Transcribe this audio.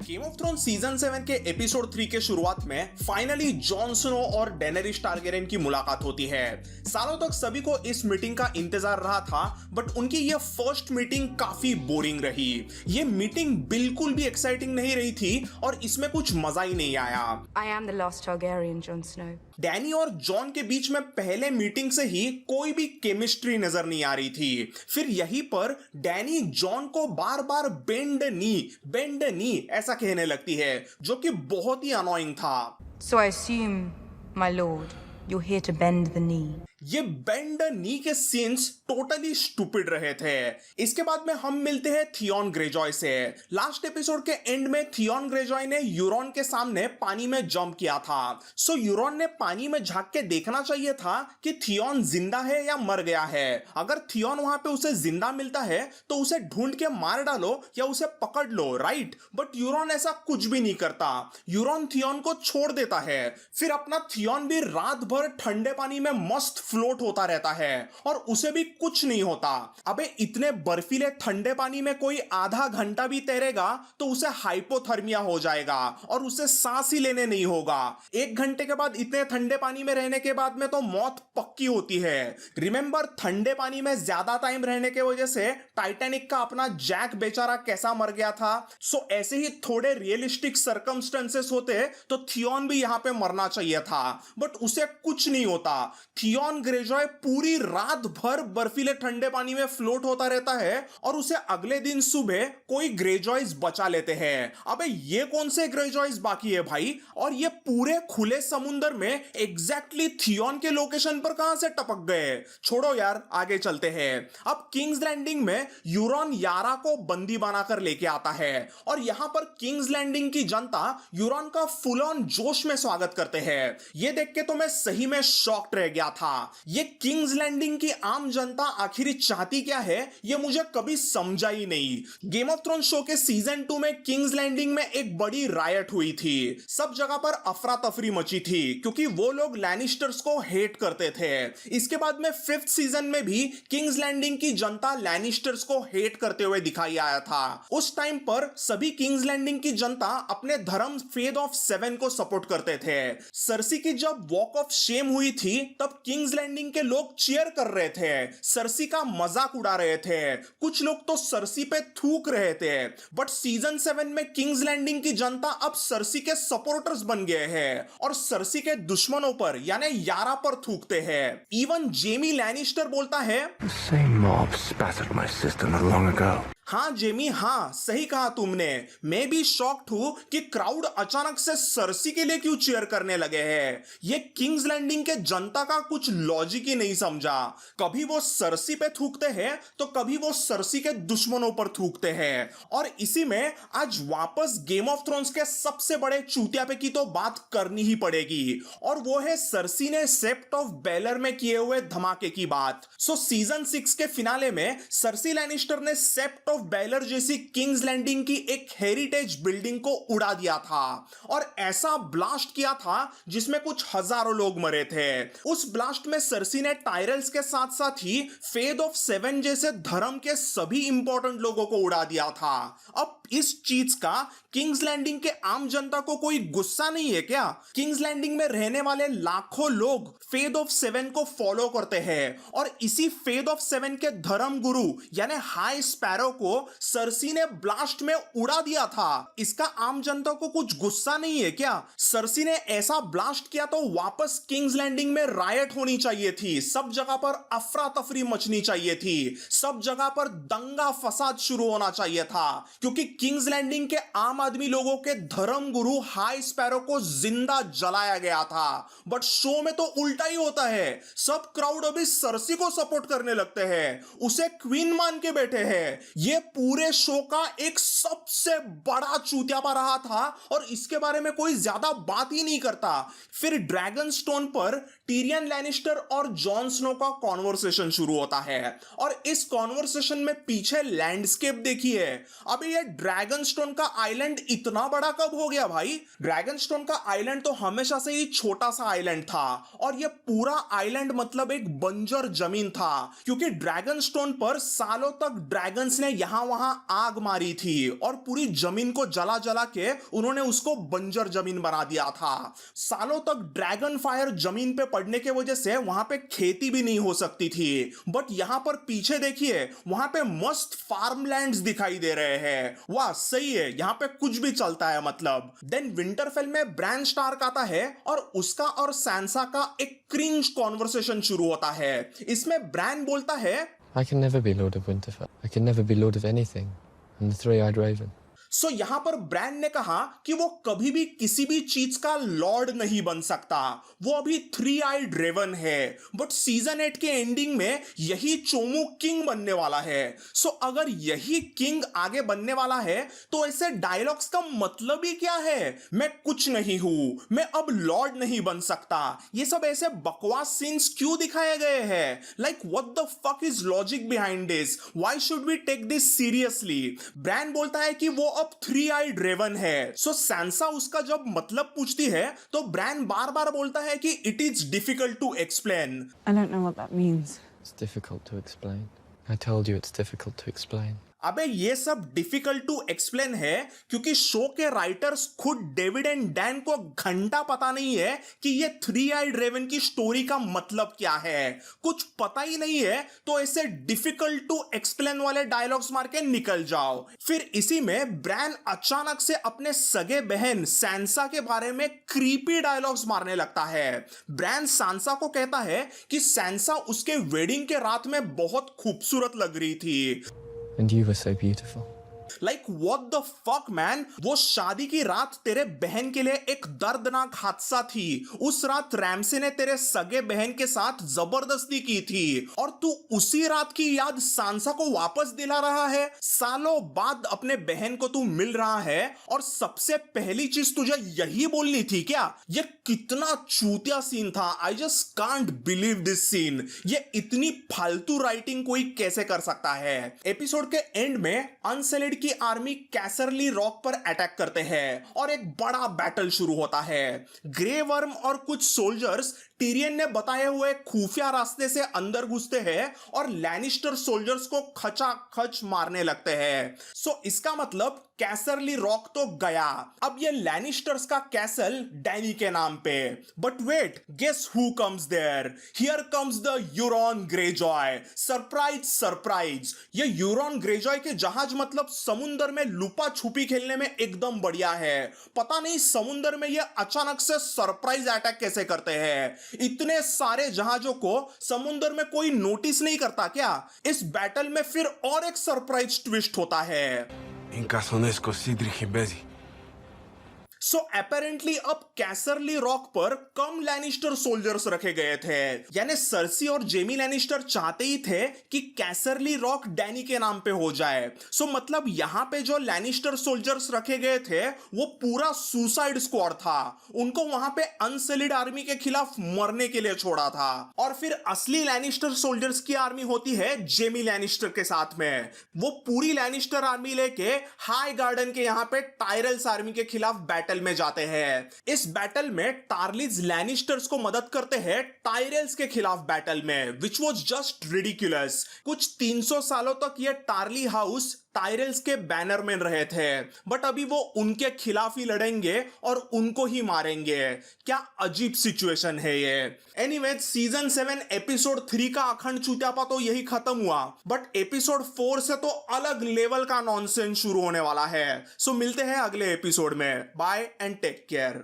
Game of thrones season 7 के episode 3 के शुरुआत में फाइनली जॉन स्नो और डेनेरिस टारगेरियन की मुलाकात होती है। सालों तक सभी को इस मीटिंग का इंतजार रहा था, बट उनकी ये फर्स्ट मीटिंग काफी बोरिंग रही। ये मीटिंग बिल्कुल भी एक्साइटिंग नहीं रही थी और इसमें कुछ मजा ही नहीं आया। I am the last Targaryen, Jon Snow. Danny और जॉन के बीच में पहले मीटिंग से ही कोई भी केमिस्ट्री नजर नहीं आ रही थी। फिर यहीं पर डैनी जॉन को बार बार बेंड नी ऐसा कहने लगती है, जो कि बहुत ही अनोइंग था। So I assume, my lord, you're here to bend the knee. ये बेंड नी के सीन्स टोटली स्टूपिड रहे थे। इसके बाद में हम मिलते हैं थियॉन ग्रेजॉय से। लास्ट एपिसोड के एंड में थियॉन ग्रेजॉय ने यूरोन के सामने पानी में जंप किया था। सो यूरोन ने पानी में झांक के देखना चाहिए था कि थियॉन जिंदा है या मर गया है। अगर थियॉन वहां पे उसे जिंदा मिलता है तो उसे ढूंढ के मार डालो या उसे पकड़ लो, राइट? बट यूरोन ऐसा कुछ भी नहीं करता। यूरोन थियॉन को छोड़ देता है। फिर अपना थियॉन भी रात भर ठंडे पानी में मस्त फ्लोट होता रहता है और उसे भी कुछ नहीं होता। अबे इतने बर्फीले ठंडे पानी में कोई आधा घंटा भी तैरेगा तो उसे हाइपोथर्मिया हो जाएगा और उसे सांस ही लेने नहीं होगा। 1 घंटे के बाद इतने ठंडे पानी में रहने के बाद में तो मौत पक्की होती है। रिमेंबर, ठंडे पानी में ज्यादा टाइम रहने की वजह से टाइटैनिक का अपना जैक बेचारा कैसा मर गया था। सो ऐसे ही थोड़े रियलिस्टिक सर्कमस्टेंसेस होते तो थियॉन भी यहां पे मरना चाहिए था, बट उसे कुछ नहीं होता। थियॉन ग्रेजॉय पूरी रात भर बर्फीले ठंडे पानी में फ्लोट होता रहता है और उसे अगले दिन सुबह कोई ग्रेजॉयज बचा लेते हैं। अबे ये कौन से ग्रेजॉयज बाकी है भाई? और ये पूरे खुले समुद्र में एग्जैक्टली थियॉन के लोकेशन पर कहां से टपक गए? छोड़ो यार, आगे चलते हैं। अब किंग्स लैंडिंग में यूरोन यारा को बंदी बनाकर लेके आता है और यहां पर किंग्स लैंडिंग की जनता यूरोन का फुल ऑन जोश में स्वागत करते हैं। ये देख के तो मैं सही में शॉक्ड रह गया था। ये किंग्स लैंडिंग की आम जनता आखिर चाहती क्या है, ये मुझे कभी समझा ही नहीं। गेम ऑफ थ्रोन्स शो के सीजन 2 में किंग्स लैंडिंग में एक बड़ी रायट हुई थी। सब जगह पर अफरा तफरी मची थी क्योंकि वो लोग लैनिस्टर्स को हेट करते थे। इसके बाद में 5th सीजन में भी किंग्स लैंडिंग की जनता लैनिस्टर्स को हेट करते हुए दिखाई आया था। उस टाइम पर सभी किंग्स लैंडिंग की जनता अपने धर्म फेथ ऑफ 7 को सपोर्ट करते थे। सर्सी की जब वॉक ऑफ शेम हुई थी तब किंग्स लैंडिंग के लोग चीयर कर रहे थे, सर्सी का मजाक उड़ा रहे थे। कुछ लोग तो सर्सी पे थूक रहे थे। बट सीजन 7 में किंग्स लैंडिंग की जनता अब सर्सी के सपोर्टर्स बन गए हैं और सर्सी के दुश्मनों पर यानी यारा पर थूकते हैं। इवन जेमी लैनिस्टर बोलता है, The same mob spattered my sister not long ago. हाँ जेमी, हाँ सही कहा तुमने। मैं भी शॉक्ड हूं कि क्राउड अचानक से सर्सी के लिए क्यों चीयर करने लगे हैं। ये किंग्स लैंडिंग के जनता का कुछ लॉजिक ही नहीं समझा। कभी वो सर्सी पे थूकते हैं तो कभी वो सर्सी के दुश्मनों पर थूकते हैं। और इसी में आज वापस गेम ऑफ थ्रोन्स के सबसे बड़े चूतिया पे की तो बात करनी ही पड़ेगी, और वो है सर्सी ने सेप्ट ऑफ बेलर में किए हुए धमाके की बात। सो सीजन 6 के फिनाले में सर्सी लैनिस्टर ने सेप्ट बेलर जैसी किंग्स लैंडिंग की एक हेरिटेज बिल्डिंग को उड़ा दिया था और ऐसा ब्लास्ट किया था जिसमें कुछ हजारों लोग मरे थे। उस ब्लास्ट में सर्सी ने टायरल्स के साथ साथ ही फेथ ऑफ 7 जैसे धर्म के सभी इंपॉर्टेंट लोगों को उड़ा दिया था। अब इस चीज का किंग्स लैंडिंग के आम जनता को कोई गुस्सा नहीं है क्या? किंग्स लैंडिंग में रहने वाले लाखों लोग फेथ ऑफ 7 को फॉलो करते हैं और इसी फेथ ऑफ 7 के धर्म गुरु यानी हाई स्पैरो को सर्सी ने ब्लास्ट में उड़ा दिया था। इसका आम जनता को कुछ गुस्सा नहीं है क्या? सर्सी ने ऐसा ब्लास्ट किया तो वापस किंग्स लैंडिंग में रायट होनी चाहिए थी, सब जगह पर अफरा तफरी मचनी चाहिए थी, सब जगह पर दंगा फसाद शुरू होना चाहिए था, क्योंकि किंग्स लैंडिंग के आम आदमी लोगों के धर्म गुरु हाई स्पैरो को जिंदा जलाया गया था। बट शो में तो उल्टा ही होता है। सब क्राउड अभी सर्सी को सपोर्ट करने लगते हैं, उसे क्वीन मान के बैठे हैं। ये पूरे शो का एक सबसे बड़ा चूतियापा रहा था और इसके बारे में कोई ज्यादा बात ही नहीं करता। फिर ड्रैगन स्टोन पर टीरियन लैनिस्टर और जॉन स्नो का कॉन्वर्सेशन शुरू होता है और इस कॉन्वर्सेशन में पीछे लैंडस्केप देखिए। अभी ये ड्रैगनस्टोन का आइलैंड इतना बड़ा कब हो गया भाई? ड्रैगनस्टोन का आइलैंड तो हमेशा से ही छोटा सा आइलैंड था और ये पूरा आइलैंड मतलब एक बंजर जमीन था, क्योंकि ड्रैगनस्टोन पर सालों तक ड्रैगन्स ने यहां वहां आग मारी थी और पूरी जमीन को जला जला के उन्होंने उसको बंजर जमीन बना दिया था। सालों तक ड्रैगन फायर जमीन पे पड़ने के वजह से वहां पे खेती भी नहीं हो सकती थी। बट यहां पर पीछे देखिए, वहां पे मस्त फार्मलैंड्स दिखाई दे रहे हैं। वाह सही है, यहां पे कुछ भी चलता है मतलब। देन विंटरफेल में ब्रान स्टार्क आता है और उसका और सैंसा का एक क्रिंज कॉन्वर्सेशन शुरू होता है। इसमें ब्रान बोलता है, I can never be Lord of Winterfell. I can never be Lord of anything. I'm the Three-Eyed Raven. सो यहां पर ब्रान ने कहा कि वो कभी भी किसी भी चीज का लॉर्ड नहीं बन सकता, वो अभी थ्री आइड रेवन है। बट सीजन 8 के एंडिंग में यही चोमू किंग बनने वाला है। सो अगर यही किंग आगे बनने वाला है तो ऐसे डायलॉग्स का मतलब ही क्या है? मैं कुछ नहीं हूं, मैं अब लॉर्ड नहीं बन सकता। ये सब ऐसे बकवास सीन्स क्यों दिखाए गए हैं? Like what the fuck is logic behind this? Why should we take this seriously? Bran बोलता है कि वो अब थ्री आइड रेवन है। सो सैंसा उसका जब मतलब पूछती है तो ब्रान बार बार बोलता है कि it is difficult to explain. I don't know what that means. It's difficult to explain. I told you it's difficult to explain. अबे ये सब डिफिकल्ट टू एक्सप्लेन है क्योंकि शो के राइटर्स खुद डेविड एंड डैन को घंटा पता नहीं है कि ये थ्री आइड रेवन की स्टोरी का मतलब क्या है। कुछ पता ही नहीं है तो ऐसे डिफिकल्ट टू एक्सप्लेन वाले डायलॉग्स मार के निकल जाओ। फिर इसी में ब्रान अचानक से अपने सगे बहन सैंसा के बारे में क्रीपी डायलॉग्स मारने लगता है। ब्रान सैंसा को कहता है कि सैंसा उसके वेडिंग के रात में बहुत खूबसूरत लग रही थी। And you were so beautiful. Like what the fuck man? वो शादी की रात तेरे बहन के लिए एक दर्दनाक हादसा थी। उस रात रैमसे ने तेरे सगे बहन के साथ जबरदस्ती की थी और तू उसी रात की याद सांसा को वापस दिला रहा है। सालों बाद अपने बहन को तू मिल रहा है और सबसे पहली चीज तुझे यही बोलनी थी क्या? ये कितना चूतिया सीन था। I just can't believe this scene. ये इतनी फालतू राइटिंग कोई कैसे कर सकता है? एपिसोड के एंड में अनसेलेड की आर्मी कैसरली रॉक पर अटैक करते हैं और एक बड़ा बैटल शुरू होता है। ग्रे वर्म और कुछ सोल्जर्स टिरियन ने बताए हुए खुफिया रास्ते से अंदर घुसते हैं और लैनिस्टर सोल्जर्स को खचाखच मारने लगते हैं। सो इसका मतलब कैसरली रॉक तो गया। अब ये लैनिस्टर्स का कैसल डैनी के नाम पे। But wait, guess who comes there? Here comes the Euron Greyjoy. Surprise surprise, ये यूरॉन ग्रेजॉय के जहाज मतलब समुंदर में लुपा छुपी खेलने में एकदम बढ़िया है। पता नहीं समुंदर में ये अचानक से सरप्राइज अटैक कैसे करते हैं। इतने सारे जहाजों को समुंदर में कोई नोटिस नहीं करता क्या? इस बैटल में फिर और एक सरप्राइज ट्विस्ट होता है। Incasonesco Sidri Bezi. So apparently अब कैसरली रॉक पर कम लैनिस्टर सोल्जर्स रखे गए थे। यानी सर्सी और जेमी लैनिस्टर चाहते ही थे कि कैसरली रॉक डैनी के नाम पे हो जाए। सो मतलब यहां पे जो लैनिस्टर सोल्जर्स रखे गए थे वो पूरा सुसाइड स्क्वाड था। उनको वहां पे अनसेलिड आर्मी के खिलाफ मरने के लिए छोड़ा था। और फिर असली लैनिस्टर सोल्जर्स की आर्मी होती है जेमी लैनिस्टर के साथ में। वो पूरी लैनिस्टर आर्मी लेके हाई गार्डन के यहां पे टायरल्स आर्मी के खिलाफ बैटल में जाते हैं। इस बैटल में टार्लिज लैनिस्टर्स को मदद करते हैं टायरल्स के खिलाफ बैटल में, विच वॉज जस्ट रिडिकुलस। कुछ 300 सालों तक ये टार्ली हाउस टायरल्स के बैनर में रहे थे, बट अभी वो उनके खिलाफ ही लड़ेंगे और उनको ही मारेंगे। क्या अजीब सिचुएशन है ये। एनीवेज सीजन 7 एपिसोड 3 का अखंड चूतियापा तो यही खत्म हुआ, बट एपिसोड 4 से तो अलग लेवल का नॉनसेंस शुरू होने वाला है। सो मिलते हैं अगले एपिसोड में। Bye and take care.